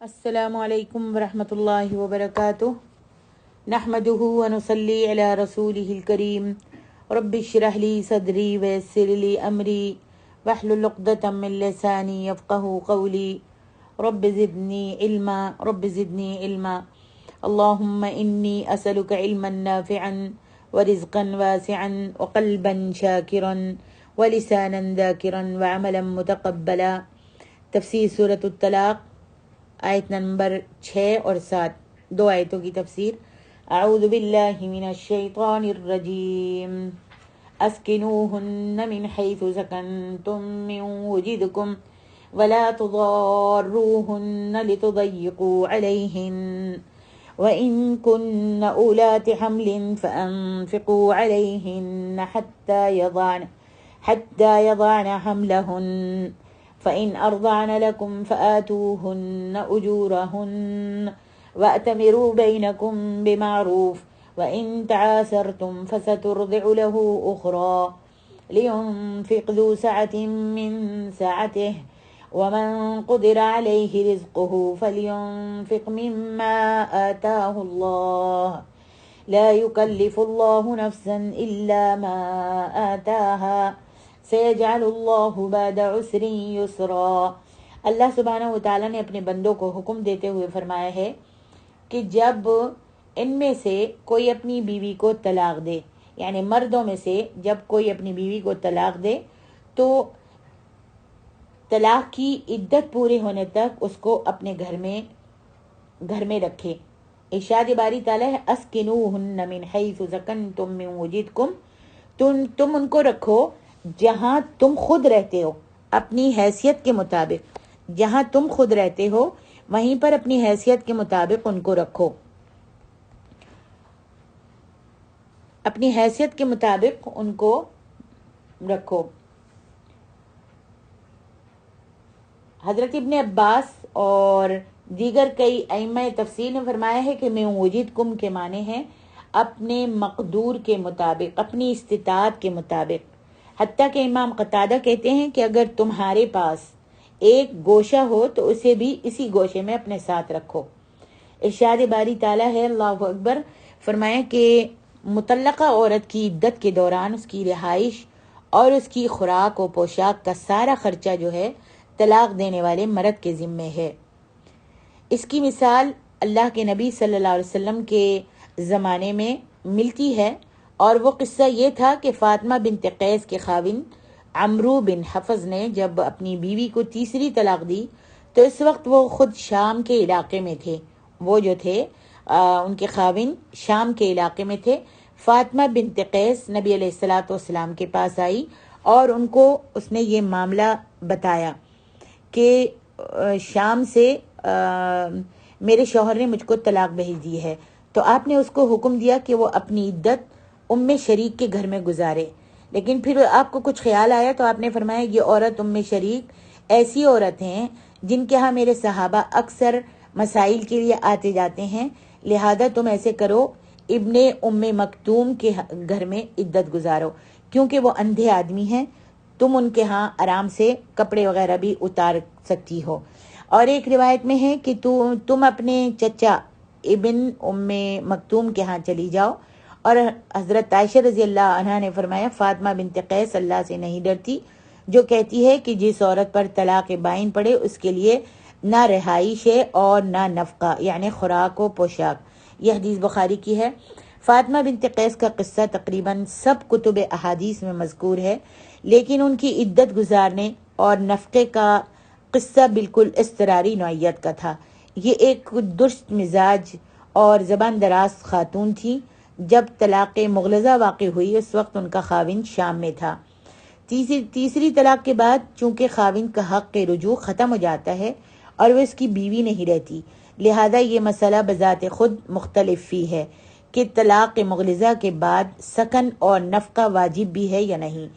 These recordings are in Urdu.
السلام علیکم ورحمۃ اللہ وبرکاتہ نحمده ونصلی علی رسولہ الکریم رب اشرح لی صدری ویسر لی امری واحلل عقدۃ من لسانی یفقہوا قولی رب زدنی علما اللہم انی اسألک علما نافعا ورزقا واسعا وقلبا شاکرا ولسانا ذاکرا وعملا متقبلا۔ تفسیر سورۃ الطلاق، آیت نمبر 6 اور 7، دو آیتوں کی تفسیر۔ اعوذ باللہ من الشیطان الرجیم اسکنوہن من حیث سکنتم من وجدکم ولا تضاروہن لتضیقوا علیہن وإن كن أولات حمل فأنفقوا عليهن حتى يضعن حملهن فإن أرضعن لكم فآتوهن أجورهن وأتمروا بينكم بمعروف وإن تعاسرتم فسترضع له أخرى لينفق ذو سعة من سعته ومن قدر عليه رزقه فلينفق مما آتاه الله لا يكلف الله نفسا إلا ما آتاها سيجعل الله بعد عسر يسرا۔ اللہ سبحانہ وتعالیٰ نے اپنے بندوں کو حکم دیتے ہوئے فرمایا ہے کہ جب ان میں سے کوئی اپنی بیوی کو طلاق دے، یعنی مردوں میں سے جب کوئی اپنی بیوی کو طلاق دے تو طلاق کی عدت پورے ہونے تک اس کو اپنے گھر میں رکھے۔ ارشاد باری تعالیٰ ہے اسکنوہن من حیث سکنتم من وجدکم، تم ان کو رکھو جہاں تم خود رہتے ہو، اپنی حیثیت کے مطابق، جہاں تم خود رہتے ہو وہیں پر اپنی حیثیت کے مطابق ان کو رکھو، اپنی حیثیت کے مطابق ان کو رکھو۔ حضرت ابن عباس اور دیگر کئی ائمہ تفسیر نے فرمایا ہے کہ من وجدکم کے معنی ہیں اپنے مقدور کے مطابق، اپنی استطاعت کے مطابق۔ حتیٰ کہ امام قتادہ کہتے ہیں کہ اگر تمہارے پاس ایک گوشہ ہو تو اسے بھی اسی گوشے میں اپنے ساتھ رکھو۔ ارشاد باری تعالیٰ ہے، اللہ اکبر، فرمایا کہ مطلقہ عورت کی عدت کے دوران اس کی رہائش اور اس کی خوراک و پوشاک کا سارا خرچہ جو ہے طلاق دینے والے مرد کے ذمے ہے۔ اس کی مثال اللہ کے نبی صلی اللہ علیہ وسلم کے زمانے میں ملتی ہے، اور وہ قصہ یہ تھا کہ فاطمہ بنت قیس کے خاوند عمرو بن حفظ نے جب اپنی بیوی کو تیسری طلاق دی تو اس وقت وہ خود شام کے علاقے میں تھے، وہ جو تھے ان کے خاوند شام کے علاقے میں تھے۔ فاطمہ بنت قیس نبی علیہ الصلاۃ والسلام کے پاس آئی اور ان کو اس نے یہ معاملہ بتایا کہ شام سے میرے شوہر نے مجھ کو طلاق بھیج دی ہے، تو آپ نے اس کو حکم دیا کہ وہ اپنی عدت شریک کے گھر میں گزارے۔ لیکن پھر آپ کو کچھ خیال آیا تو آپ نے فرمایا یہ عورت شریک ایسی عورت ہیں جن کے ہاں میرے صحابہ اکثر مسائل کے لیے آتے جاتے ہیں، لہذا تم ایسے کرو، ابن مکتوم کے گھر میں عدت گزارو، کیونکہ وہ اندھے آدمی ہیں، تم ان کے ہاں آرام سے کپڑے وغیرہ بھی اتار سکتی ہو۔ اور ایک روایت میں ہے کہ تم اپنے چچا ابن مکتوم کے ہاں چلی جاؤ۔ اور حضرت عائشہ رضی اللہ عنہا نے فرمایا فاطمہ بنت قیس اللہ سے نہیں ڈرتی، جو کہتی ہے کہ جس عورت پر طلاق بائن پڑے اس کے لیے نہ رہائش ہے اور نہ نفقہ، یعنی خوراک و پوشاک۔ یہ حدیث بخاری کی ہے۔ فاطمہ بنت قیس کا قصہ تقریباً سب کتب احادیث میں مذکور ہے، لیکن ان کی عدت گزارنے اور نفقے کا قصہ بالکل اضطراری نوعیت کا تھا۔ یہ ایک درست مزاج اور زبان دراز خاتون تھی۔ جب طلاق مغلظہ واقع ہوئی اس وقت ان کا خاوند شام میں تھا۔ تیسری طلاق کے بعد چونکہ خاوند کا حق رجوع ختم ہو جاتا ہے اور وہ اس کی بیوی نہیں رہتی، لہذا یہ مسئلہ بذات خود مختلف فی ہے کہ طلاق مغلظہ کے بعد سکن اور نفقہ واجب بھی ہے یا نہیں۔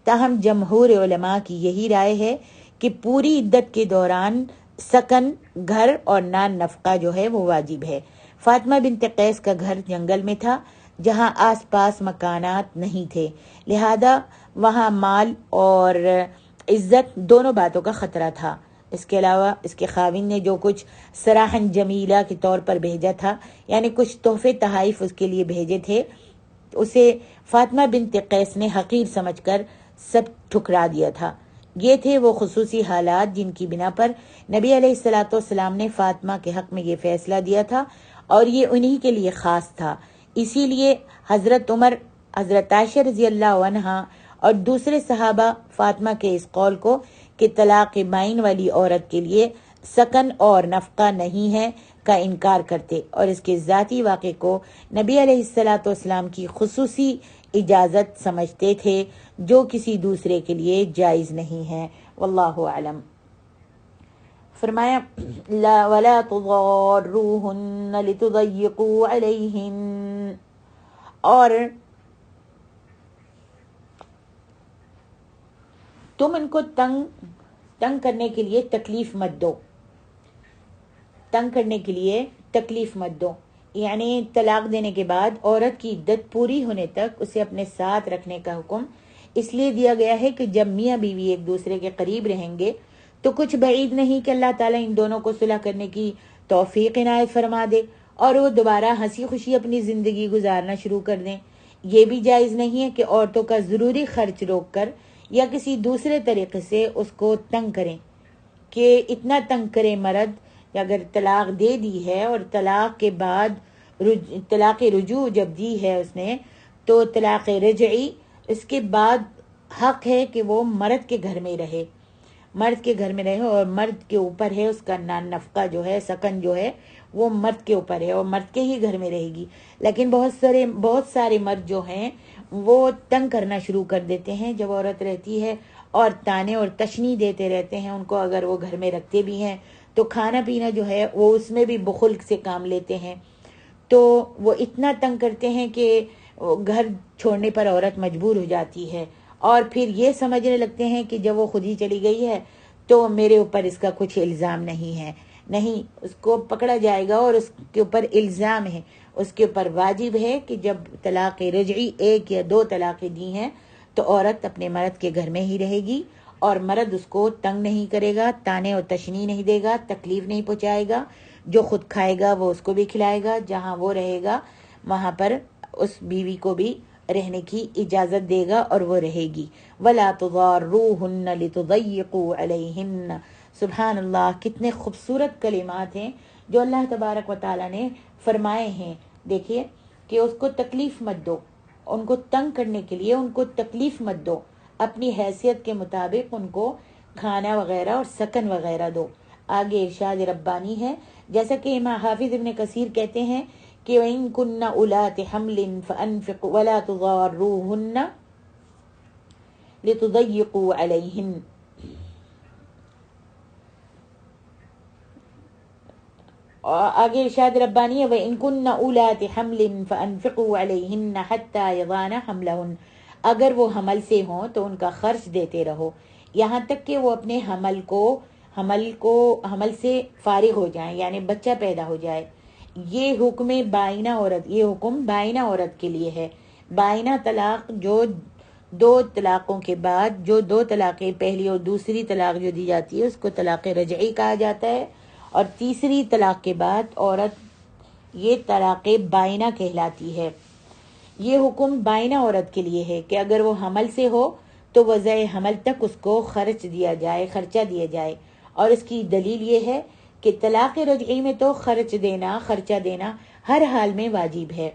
تاہم جمہور علماء کی یہی رائے ہے کہ پوری عدت کے دوران سکن، گھر اور نان نفقہ جو ہے وہ واجب ہے۔ فاطمہ بنت قیس کا گھر جنگل میں تھا جہاں آس پاس مکانات نہیں تھے، لہذا وہاں مال اور عزت دونوں باتوں کا خطرہ تھا۔ اس کے علاوہ اس کے خاوند نے جو کچھ سراحن جمیلہ کے طور پر بھیجا تھا، یعنی کچھ تحفے تحائف اس کے لیے بھیجے تھے، اسے فاطمہ بنت قیس نے حقیر سمجھ کر سب ٹھکرا دیا تھا۔ یہ تھے وہ خصوصی حالات جن کی بنا پر نبی علیہ الصلوۃ والسلام نے فاطمہ کے حق میں یہ فیصلہ دیا تھا، اور یہ انہی کے لیے خاص تھا۔ اسی لیے حضرت عمر، حضرت عائشہ رضی اللہ عنہا اور دوسرے صحابہ فاطمہ کے اس قول کو کہ طلاق بائن والی عورت کے لیے سکن اور نفقہ نہیں ہے کا انکار کرتے، اور اس کے ذاتی واقعے کو نبی علیہ الصلوۃ والسلام کی خصوصی اجازت سمجھتے تھے جو کسی دوسرے کے لیے جائز نہیں ہے۔ واللہ اعلم۔ فرمایا لا ولا تضاروهن لتضيقوا عليهن، اور تم ان کو تنگ کرنے کے لیے تکلیف مت دو، تنگ کرنے کے لیے تکلیف مت دو، یعنی طلاق دینے کے بعد عورت کی عدت پوری ہونے تک اسے اپنے ساتھ رکھنے کا حکم اس لیے دیا گیا ہے کہ جب میاں بیوی ایک دوسرے کے قریب رہیں گے تو کچھ بعید نہیں کہ اللہ تعالیٰ ان دونوں کو صلح کرنے کی توفیق عنایت فرما دے اور وہ دوبارہ ہنسی خوشی اپنی زندگی گزارنا شروع کر دیں۔ یہ بھی جائز نہیں ہے کہ عورتوں کا ضروری خرچ روک کر یا کسی دوسرے طریقے سے اس کو تنگ کریں، کہ اتنا تنگ کرے مرد، اگر طلاق دے دی ہے اور طلاق کے بعد طلاق رجوع جب دی ہے اس نے تو طلاق رجعی، اس کے بعد حق ہے کہ وہ مرد کے گھر میں رہے، مرد کے گھر میں رہے، اور مرد کے اوپر ہے اس کا نفقہ جو ہے، سکن جو ہے وہ مرد کے اوپر ہے اور مرد کے ہی گھر میں رہے گی۔ لیکن بہت سارے مرد جو ہیں وہ تنگ کرنا شروع کر دیتے ہیں جب عورت رہتی ہے، اور تانے اور تشنی دیتے رہتے ہیں ان کو، اگر وہ گھر میں رکھتے بھی ہیں تو کھانا پینا جو ہے وہ اس میں بھی بخل سے کام لیتے ہیں، تو وہ اتنا تنگ کرتے ہیں کہ گھر چھوڑنے پر عورت مجبور ہو جاتی ہے، اور پھر یہ سمجھنے لگتے ہیں کہ جب وہ خود ہی چلی گئی ہے تو میرے اوپر اس کا کچھ الزام نہیں ہے۔ نہیں، اس کو پکڑا جائے گا اور اس کے اوپر الزام ہے، اس کے اوپر واجب ہے کہ جب طلاق رجعی 1 یا 2 طلاقیں دی ہیں تو عورت اپنے مرد کے گھر میں ہی رہے گی، اور مرد اس کو تنگ نہیں کرے گا، تانے اور تشنی نہیں دے گا، تکلیف نہیں پہنچائے گا، جو خود کھائے گا وہ اس کو بھی کھلائے گا، جہاں وہ رہے گا وہاں پر اس بیوی کو بھی رہنے کی اجازت دے گا اور وہ رہے گی۔ وَلَا تُضَارُّوهُنَّ لِتُضَيِّقُوا عَلَيْهِنَّ۔ سبحان اللہ، کتنے خوبصورت کلمات ہیں جو اللہ تبارک و تعالیٰ نے فرمائے ہیں۔ دیکھیے کہ اس کو تکلیف مت دو، ان کو تنگ کرنے کے لیے ان کو تکلیف مت دو، اپنی حیثیت کے مطابق ان کو کھانا وغیرہ اور سکن وغیرہ دو۔ آگے ارشاد ربانی ہے، جیسا کہ امام حافظ ابن کثیر کہتے ہیں کہ وَإِن كُنَّ أُولَاتِ حَمْلٍ فَأَنفِقُوا وَلَا تُضَارُّوهُنَّ لِتُضَيِّقُوا عَلَيْهِنَّ۔ اور آگے ارشاد ربانی ہے وَإِن كُنَّ أُولَاتِ حَمْلٍ فَأَنفِقُوا عَلَيْهِنَّ حَتَّى يَضَعْنَ حَمْلَهُنَّ۔ اگر وہ حمل سے ہوں تو ان کا خرچ دیتے رہو یہاں تک کہ وہ اپنے حمل سے فارغ ہو جائیں، یعنی بچہ پیدا ہو جائے۔ یہ حکم بائنہ عورت، یہ حکم بائنہ عورت کے لیے ہے۔ بائنہ طلاق جو 2 طلاقوں کے بعد جو 2 طلاقیں، پہلی اور دوسری طلاق جو دی جاتی ہے اس کو طلاق رجعی کہا جاتا ہے، اور تیسری طلاق کے بعد عورت یہ طلاق بائنہ کہلاتی ہے۔ یہ حکم بائنہ عورت کے لیے ہے کہ اگر وہ حمل سے ہو تو وضع حمل تک اس کو خرچہ دیا جائے، اور اس کی دلیل یہ ہے کہ طلاق رجعی میں تو خرچہ دینا ہر حال میں واجب ہے،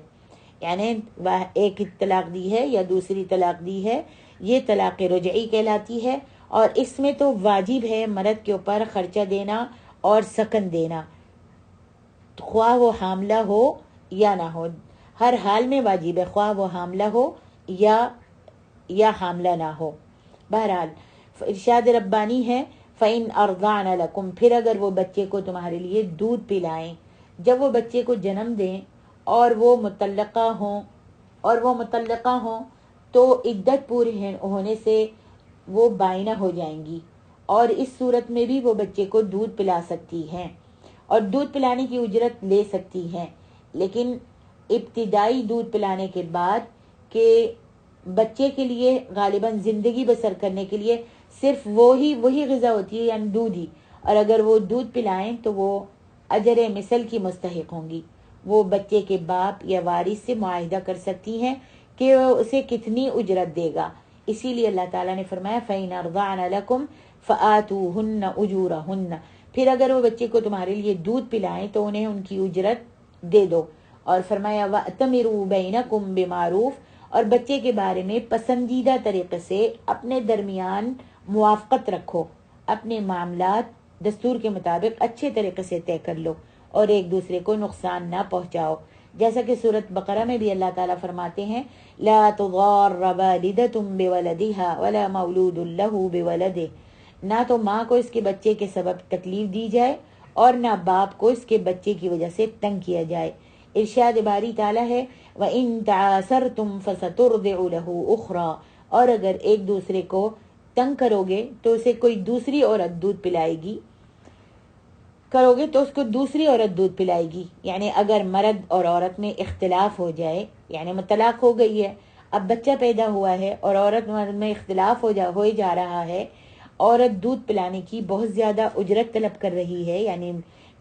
یعنی ایک طلاق دی ہے یا دوسری طلاق دی ہے، یہ طلاق رجعی کہلاتی ہے، اور اس میں تو واجب ہے مرد کے اوپر خرچہ دینا اور سکن دینا، خواہ وہ حاملہ ہو یا نہ ہو، ہر حال میں واجب ہے، خواہ وہ حاملہ ہو یا حاملہ نہ ہو۔ بہرحال ارشاد ربانی ہے فَإِنْ أَرْضَعْنَ لَكُمْ، پھر اگر وہ بچے کو تمہارے لیے دودھ پلائیں، جب وہ بچے کو جنم دیں اور وہ مطلقہ ہوں تو عدت پوری ہونے سے وہ بائنہ ہو جائیں گی، اور اس صورت میں بھی وہ بچے کو دودھ پلا سکتی ہیں اور دودھ پلانے کی اجرت لے سکتی ہیں، لیکن ابتدائی دودھ پلانے کے بعد کہ بچے کے لیے غالباً زندگی بسر کرنے کے لیے صرف وہی غذا ہوتی ہے، یعنی دودھ ہی، اور اگر وہ دودھ پلائیں تو وہ اجر مثل کی مستحق ہوں گی۔ وہ بچے کے باپ یا وارث سے معاہدہ کر سکتی ہیں کہ وہ اسے کتنی اجرت دے گا۔ اسی لیے اللہ تعالیٰ نے فرمایا فَإِنْ أَرْضَعْنَ لَكُمْ فَآتُوهُنَّ أُجُورَهُنَّ، پھر اگر وہ بچے کو تمہارے لیے دودھ پلائیں تو انہیں ان کی اجرت دے دو۔ اور فرمایا وَأْتَمِرُوا بَيْنَكُمْ بِمَعْرُوفٍ، اور بچے کے بارے میں پسندیدہ طریقے سے اپنے درمیان موافقت رکھو، اپنے معاملات دستور کے مطابق اچھے طریقے سے طے کر لو اور ایک دوسرے کو نقصان نہ پہنچاؤ، جیسا کہ سورۃ بقرہ میں بھی اللہ تعالیٰ فرماتے ہیں لا تضار والدۃ بولدها ولا مولود له بولده، نہ تو ماں کو اس کے بچے کے سبب تکلیف دی جائے اور نہ باپ کو اس کے بچے کی وجہ سے تنگ کیا جائے۔ ارشاد باری تعالیٰ ہے وَإِن تَعَاسَرْتُمْ فَسَتُرْضِعُ لَهُ أُخْرَى، اور اگر ایک دوسرے کو تنگ کرو گے تو اسے کوئی دوسری عورت دودھ پلائے گی، اس کو دوسری عورت دودھ پلائے گی۔ یعنی اگر مرد اور عورت میں اختلاف ہو جائے، یعنی طلاق ہو گئی ہے، اب بچہ پیدا ہوا ہے اور عورت مرد میں اختلاف ہو جا رہا ہے، عورت دودھ پلانے کی بہت زیادہ اجرت طلب کر رہی ہے، یعنی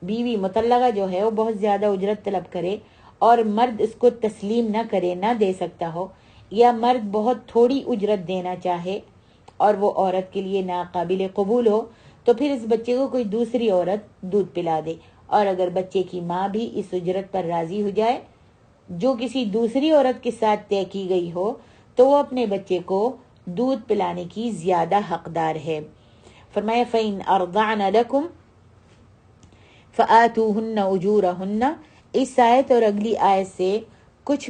بیوی مطلقہ جو ہے وہ بہت زیادہ اجرت طلب کرے اور مرد اس کو تسلیم نہ کرے، نہ دے سکتا ہو، یا مرد بہت تھوڑی اجرت دینا چاہے اور وہ عورت کے لیے ناقابل قبول ہو، تو پھر اس بچے کو کوئی دوسری عورت دودھ پلا دے۔ اور اگر بچے کی ماں بھی اس اجرت پر راضی ہو جائے جو کسی دوسری عورت کے ساتھ طے کی گئی ہو، تو وہ اپنے بچے کو دودھ پلانے کی زیادہ حقدار ہے۔ فرمایا فَإِنْ أَرْضَعْنَ لَكُمْ فَآتُوهُنَّ أُجُورَهُنَّ۔ اس آیت اور اگلی آیت سے کچھ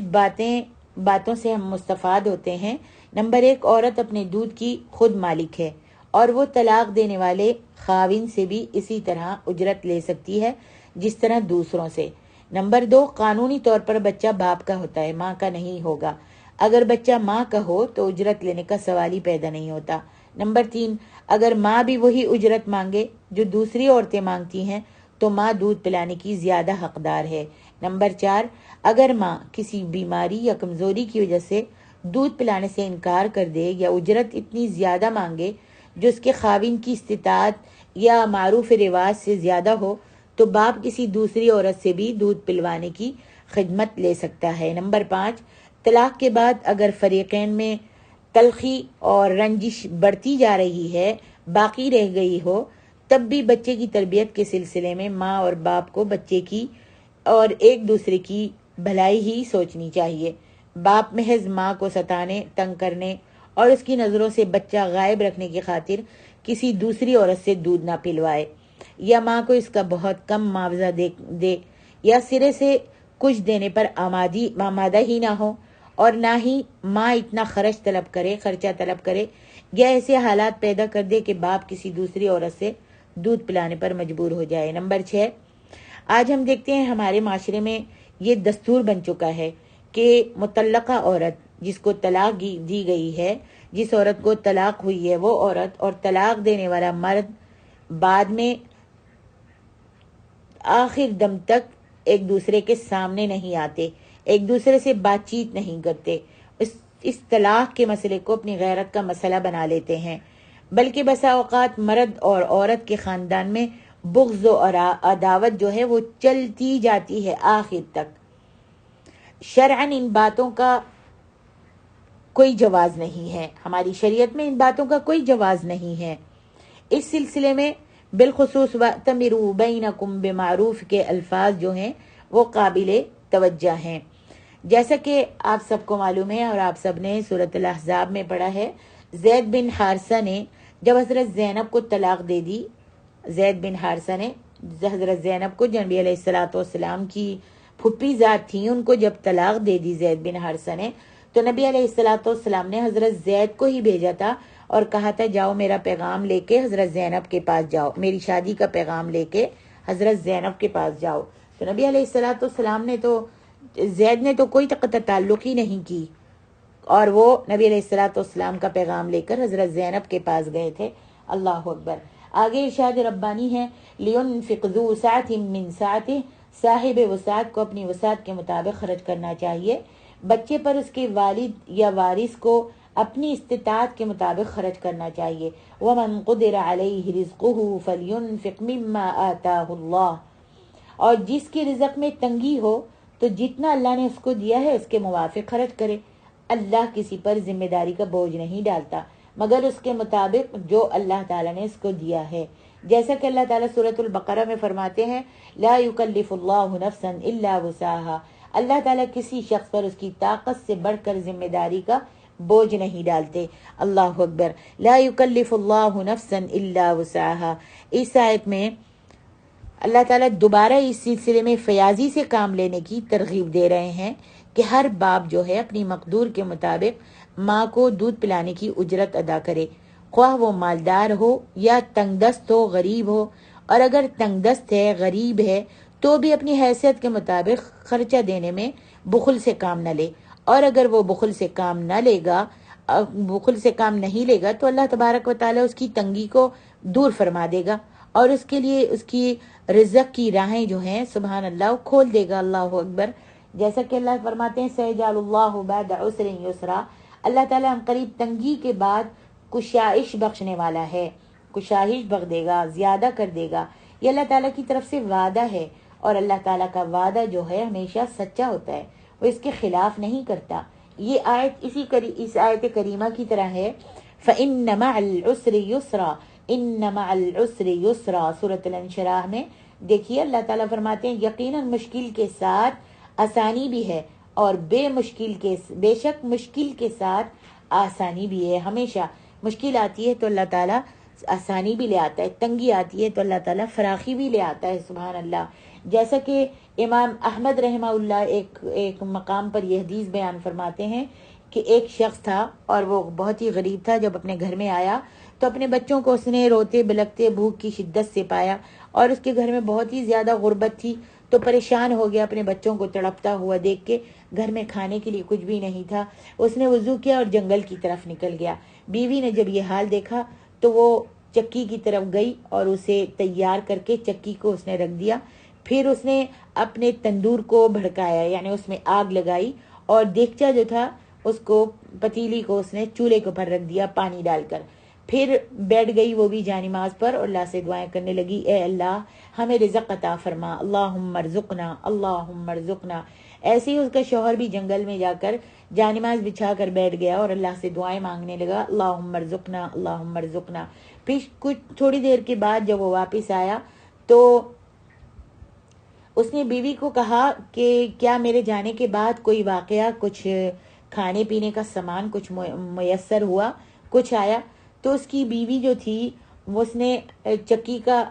باتوں سے ہم مستفاد ہوتے ہیں۔ نمبر 1، عورت اپنے دودھ کی خود مالک ہے اور وہ طلاق دینے والے خاوند سے بھی اسی طرح اجرت لے سکتی ہے جس طرح دوسروں سے۔ نمبر 2، قانونی طور پر بچہ باپ کا ہوتا ہے، ماں کا نہیں ہوگا۔ اگر بچہ ماں کا ہو تو اجرت لینے کا سوال ہی پیدا نہیں ہوتا۔ نمبر 3، اگر ماں بھی وہی اجرت مانگے جو دوسری عورتیں مانگتی ہیں تو ماں دودھ پلانے کی زیادہ حقدار ہے۔ نمبر 4، اگر ماں کسی بیماری یا کمزوری کی وجہ سے دودھ پلانے سے انکار کر دے یا اجرت اتنی زیادہ مانگے جو اس کے خاوند کی استطاعت یا معروف رواج سے زیادہ ہو تو باپ کسی دوسری عورت سے بھی دودھ پلوانے کی خدمت لے سکتا ہے۔ نمبر 5، طلاق کے بعد اگر فریقین میں تلخی اور رنجش بڑھتی جا رہی ہے، باقی رہ گئی ہو، تب بھی بچے کی تربیت کے سلسلے میں ماں اور باپ کو بچے کی اور ایک دوسرے کی بھلائی ہی سوچنی چاہیے۔ باپ محض ماں کو ستانے، تنگ کرنے اور اس کی نظروں سے بچہ غائب رکھنے کی خاطر کسی دوسری عورت سے دودھ نہ پلوائے، یا ماں کو اس کا بہت کم معاوضہ دے یا سرے سے کچھ دینے پر آمادہ ہی نہ ہو، اور نہ ہی ماں اتنا خرچہ طلب کرے یا ایسے حالات پیدا کر دے کہ باپ کسی دوسری عورت سے دودھ پلانے پر مجبور ہو جائے۔ نمبر 6، آج ہم دیکھتے ہیں ہمارے معاشرے میں یہ دستور بن چکا ہے کہ مطلقہ عورت جس کو طلاق دی گئی ہے، جس عورت کو طلاق ہوئی ہے، وہ عورت اور طلاق دینے والا مرد بعد میں آخر دم تک ایک دوسرے کے سامنے نہیں آتے، ایک دوسرے سے بات چیت نہیں کرتے، اس طلاق کے مسئلے کو اپنی غیرت کا مسئلہ بنا لیتے ہیں، بلکہ بسا اوقات مرد اور عورت کے خاندان میں بغض و عداوت جو ہے وہ چلتی جاتی ہے آخر تک۔ شرعاً ان باتوں کا کوئی جواز نہیں ہے، ہماری شریعت میں ان باتوں کا کوئی جواز نہیں ہے۔ اس سلسلے میں بالخصوص وَأْتَمِرُوا بَيْنَكُمْ بِمَعْرُوفٍ کے الفاظ جو ہیں وہ قابل توجہ ہیں۔ جیسا کہ آپ سب کو معلوم ہے اور آپ سب نے سورۃ الاحزاب میں پڑھا ہے، زید بن حارثہ نے جب حضرت زینب کو طلاق دے دی، زید بن حارثہ نے حضرت زینب کو، جو نبی علیہ الصلوۃ والسلام کی پھوپھی ذات تھیں، ان کو جب طلاق دے دی زید بن حارثہ نے، تو نبی علیہ الصلوۃ والسلام نے حضرت زید کو ہی بھیجا تھا اور کہا تھا جاؤ میرا پیغام لے کے حضرت زینب کے پاس جاؤ، میری شادی کا پیغام لے کے حضرت زینب کے پاس جاؤ۔ تو نبی علیہ الصلوۃ والسلام نے تو زید نے تو کوئی تعلق ہی نہیں کی، اور وہ نبی علیہ الصلوۃ والسلام کا پیغام لے کر حضرت زینب کے پاس گئے تھے۔ اللہ اکبر۔ آگے ارشاد ربانی ہے لِيُنْفِقْ ذُو سَعْةٍ مِّن سَعْتِهِ، صاحب وسعت کو اپنی وسعت کے مطابق خرچ کرنا چاہیے۔ بچے پر اس کے والد یا وارث کو اپنی استطاعت کے مطابق خرچ کرنا چاہیے. وَمَنْ قُدِرَ عَلَيْهِ رِزْقُهُ فَلْيُنْفِقْ مِمَّا آتَاهُ اللَّهُ. اور جس کے رزق میں تنگی ہو تو جتنا اللہ نے اس کو دیا ہے اس کے موافق خرچ کرے. اللہ کسی پر ذمہ داری کا بوجھ نہیں ڈالتا مگر اس کے مطابق جو اللہ تعالیٰ نے اس کو دیا ہے. جیسا کہ اللہ تعالیٰ سورۃ البقرہ میں فرماتے ہیں لا یکلف اللہ نفسا الا وسعها. اللہ تعالیٰ کسی شخص پر اس کی طاقت سے بڑھ کر ذمہ داری کا بوجھ نہیں ڈالتے. اللہ اکبر. لا یکلف اللہ نفسا الا وسعها. اس آیت میں اللہ تعالیٰ دوبارہ اس سلسلے میں فیاضی سے کام لینے کی ترغیب دے رہے ہیں کہ ہر باپ جو ہے اپنی مقدور کے مطابق ماں کو دودھ پلانے کی اجرت ادا کرے، خواہ وہ مالدار ہو یا تنگ دست ہو، غریب ہو. اور اگر تنگ دست ہے، غریب ہے تو بھی اپنی حیثیت کے مطابق خرچہ دینے میں بخل سے کام نہ لے. اور اگر وہ بخل سے کام نہیں لے گا تو اللہ تبارک و تعالیٰ اس کی تنگی کو دور فرما دے گا اور اس کے لیے اس کی رزق کی راہیں جو ہیں سبحان اللہ وہ کھول دے گا. اللہ اکبر. جیسا کہ اللہ فرماتے ہیں سیجعل اللہ بعد عسر یسرا. اللہ تعالیٰ ہم قریب تنگی کے بعد کشائش بخشنے والا ہے، کشائش بخش دے گا، زیادہ کر دے گا. یہ اللہ تعالیٰ کی طرف سے وعدہ ہے اور اللہ تعالیٰ کا وعدہ جو ہے ہمیشہ سچا ہوتا ہے، وہ اس کے خلاف نہیں کرتا. یہ آیت اس آیت کریمہ کی طرح ہے فَإِنَّ مَعَ الْعُسْرِ يُسْرًا إِنَّ مَعَ الْعُسْرِ يُسْرًا. سورۃ الانشراح میں دیکھیے اللہ تعالیٰ فرماتے ہیں یقیناً مشکل کے ساتھ آسانی بھی ہے اور بے شک مشکل کے ساتھ آسانی بھی ہے. ہمیشہ مشکل آتی ہے تو اللہ تعالیٰ آسانی بھی لے آتا ہے، تنگی آتی ہے تو اللہ تعالیٰ فراخی بھی لے آتا ہے. سبحان اللہ. جیسا کہ امام احمد رحمہ اللہ ایک مقام پر یہ حدیث بیان فرماتے ہیں کہ ایک شخص تھا اور وہ بہت ہی غریب تھا. جب اپنے گھر میں آیا تو اپنے بچوں کو اس نے روتے بلکتے بھوک کی شدت سے پایا اور اس کے گھر میں بہت ہی زیادہ غربت تھی تو پریشان ہو گیا اپنے بچوں کو تڑپتا ہوا دیکھ کے. گھر میں کھانے کے لیے کچھ بھی نہیں تھا. اس نے وضو کیا اور جنگل کی طرف نکل گیا. بیوی نے جب یہ حال دیکھا تو وہ چکی کی طرف گئی اور اسے تیار کر کے چکی کو اس نے رکھ دیا. پھر اس نے اپنے تندور کو بھڑکایا یعنی اس میں آگ لگائی اور دیگچا جو تھا اس کو پتیلی کو اس نے چولہے کے اوپر رکھ دیا پانی ڈال کر. پھر بیٹھ گئی وہ بھی جانماز پر اور اللہ سے دعائیں کرنے لگی اے اللہ ہمیں رزق عطا فرما، اللہم ارزقنا اللہم ارزقنا. ایسے ہی اس کا شوہر بھی جنگل میں جا کر جانماز بچھا کر بیٹھ گیا اور اللہ سے دعائیں مانگنے لگا اللہم ارزقنا اللہم ارزقنا. پھر کچھ تھوڑی دیر کے بعد جب وہ واپس آیا تو اس نے بیوی کو کہا کہ کیا میرے جانے کے بعد کوئی واقعہ، کچھ کھانے پینے کا سامان کچھ میسر ہوا، کچھ آیا؟ تو اس کی بیوی جو تھی اس نے چکی کا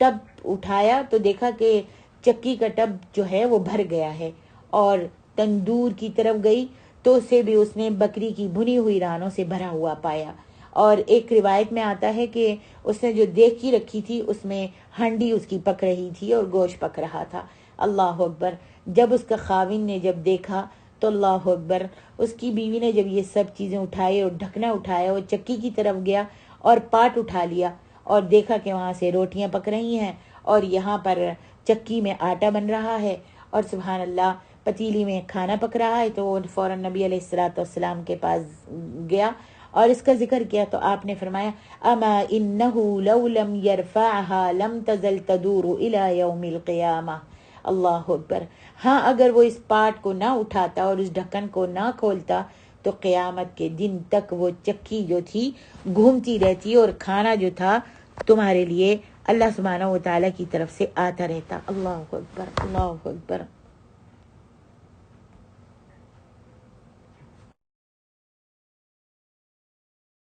ٹب اٹھایا تو دیکھا کہ چکی کا ٹب جو ہے وہ بھر گیا ہے اور تندور کی طرف گئی تو اسے بھی اس نے بکری کی بھنی ہوئی رانوں سے بھرا ہوا پایا. اور ایک روایت میں آتا ہے کہ اس نے جو دیگچی رکھی تھی اس میں ہنڈی اس کی پک رہی تھی اور گوشت پک رہا تھا. اللہ اکبر. جب اس کا خاوند نے جب دیکھا تو اللہ اکبر اس کی بیوی نے جب یہ سب چیزیں اٹھائی اور ڈھکنا اٹھایا وہ چکی کی طرف گیا اور پاٹ اٹھا لیا اور دیکھا کہ وہاں سے روٹیاں پک رہی ہیں اور یہاں پر چکی میں آٹا بن رہا ہے اور سبحان اللہ پتیلی میں کھانا پک رہا ہے. تو وہ فوراً نبی علیہ الصلوۃ والسلام کے پاس گیا اور اس کا ذکر کیا تو آپ نے فرمایا اما انه لو لم يرفعها لم تزل تدور الى يوم القیامہ. اللہ اکبر. ہاں اگر وہ اس پاٹ کو نہ اٹھاتا اور اس ڈھکن کو نہ کھولتا تو قیامت کے دن تک وہ چکی جو تھی گھومتی رہتی اور کھانا جو تھا تمہارے لیے اللہ سبحانہ و تعالیٰ کی طرف سے آتا رہتا. اللہ اکبر اللہ اکبر.